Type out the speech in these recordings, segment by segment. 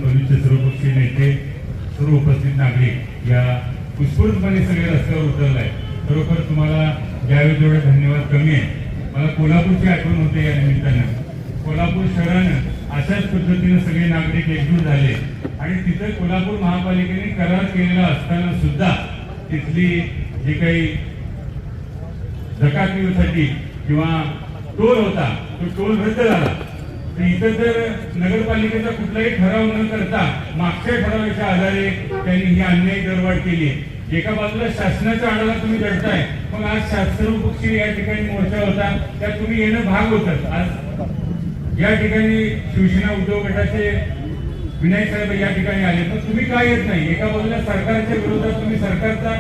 पक्षाचे सर्वपक्षीय नेते, सर्व उपस्थित नागरिक या उत्स्फूर्तपणे सगळे रस्त्यावर उतरलाय. खरोखर तुम्हाला ज्यावेळी जेवढे धन्यवाद कमी आहे. मला कोल्हापूरची आठवण होते या निमित्तानं. कोल्हापूर शहरानं अशाच पद्धतीने सगळे नागरिक एकजूट झाले आणि तिथे कोल्हापूर महापालिकेने करार केलेला असताना सुद्धा तिथली जे काही जकातीसाठी किंवा टोल होता तो टोल रद्द झाला. तर इथं तर नगरपालिकेचा कुठलाही ठराव न करता मागच्या ठरावाच्या आधारे त्यांनी ही अन्यायी दरवाढ केली आहे. एका बाजूला शासनाच्या आडाला तुम्ही लढताय, मग आज सर्वपक्षीय या ठिकाणी मोर्चा होता, त्यात तुम्ही येणं भाग होतं. आज या ठिकाणी शिवसेना उद्योग गटाचे विनायक साहेब या ठिकाणी आले, पण तुम्ही काय येत नाही. एका बाजूला सरकारच्या विरोधात तुम्ही सरकारचा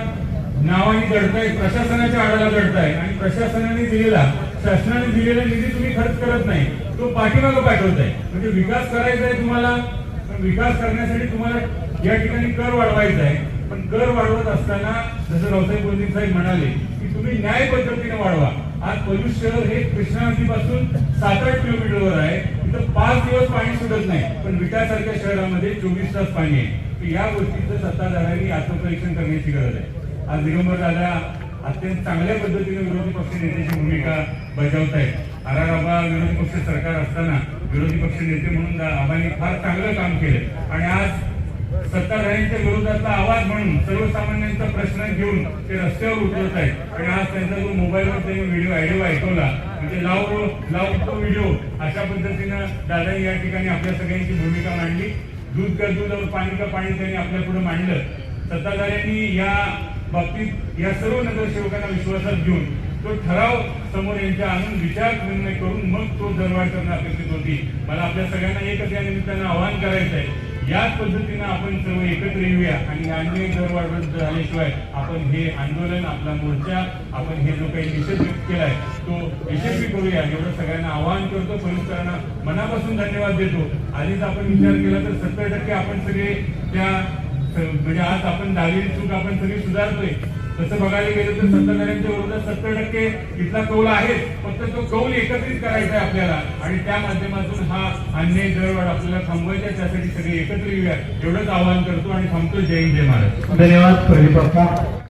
नावाने लढताय, प्रशासनाच्या आडाला लढताय आणि प्रशासनाने दिलेला शासनाने दिलेला निधी तुम्ही खर्च करत नाही, तो पाठीमागं पाठवताय. म्हणजे विकास करायचा आहे तुम्हाला, पण विकास करण्यासाठी तुम्हाला या ठिकाणी कर वाढवायचा आहे. पण कर वाढवत असताना जसं रावसाहेब बोंदे साहेब म्हणाले की तुम्ही न्याय पद्धतीने वाढवा. आज पलूस शहर हे कृष्णा नदीपासून 7-8 किलोमीटरवर आहे. तिथं 5 दिवस पाणी सुटत नाही, पण विटासारख्या शहरामध्ये 24 तास पाणी आहे. या गोष्टीचं सत्ताधाऱ्यांनी आत्मपरीक्षण करण्याची गरज आहे. आज दिगंबर दादा अत्यंत चांगल्या पद्धतीने विरोधी पक्ष नेत्याची भूमिका बजावत आहेत. आबा विरोधी पक्ष सरकार असताना विरोधी पक्ष नेते म्हणून आबांनी फार चांगलं काम केलं आणि आज सत्ताधाऱ्यांच्या विरोधातला आवाज म्हणून सर्वसामान्यांचा प्रश्न घेऊन ते रस्त्यावर उतरत आहेत. आणि आज त्यांचा जो मोबाईलवर त्यांनी व्हिडिओ ऐकवला, म्हणजे लाव तो व्हिडिओ, अशा पद्धतीनं दादांनी या ठिकाणी आपल्या सगळ्यांची भूमिका मांडली. दूध का दूध और पाणी का पाणी त्यांनी आपल्या पुढे मांडलं. सत्ताधाऱ्यांनी या बाबतीत या सर्व नगरसेवकांना विश्वासात घेऊन तो ठराव समोर यांच्या आणून विचार निर्णय करून मग तो दरवाढ करणं अपेक्षित होती. मला आपल्या सगळ्यांना एकच या निमित्तानं आवाहन करायचं आहे, याच पद्धतीनं आपण सर्व एकत्र येऊया आणि अन्याय दरवाढ रद्द झाल्याशिवाय आपण हे आंदोलन, आपला मोर्चा, आपण हे जो काही निषेध व्यक्त केलाय तो यशस्वी करूया, एवढं सगळ्यांना आवाहन करतो. पोलिसांना मनापासून धन्यवाद देतो. आधीच आपण विचार केला तर 70% आपण सगळे त्या म्हणजे आज आपण झालेली चूक आपण सगळी सुधारतोय. तसं बघायला गेलं तर सत्ताधाऱ्यांच्या विरोधात 70% इथला कौल आहे. फक्त तो कौल एकत्रित करायचा आहे आपल्याला आणि त्या माध्यमातून हा अन्याय दरवाढ आपल्याला थांबवायचा. त्यासाठी सगळे एकत्र येऊया एवढंच आवाहन करतो आणि थांबतो. जय हिंद, जय महाराष्ट्र. धन्यवाद.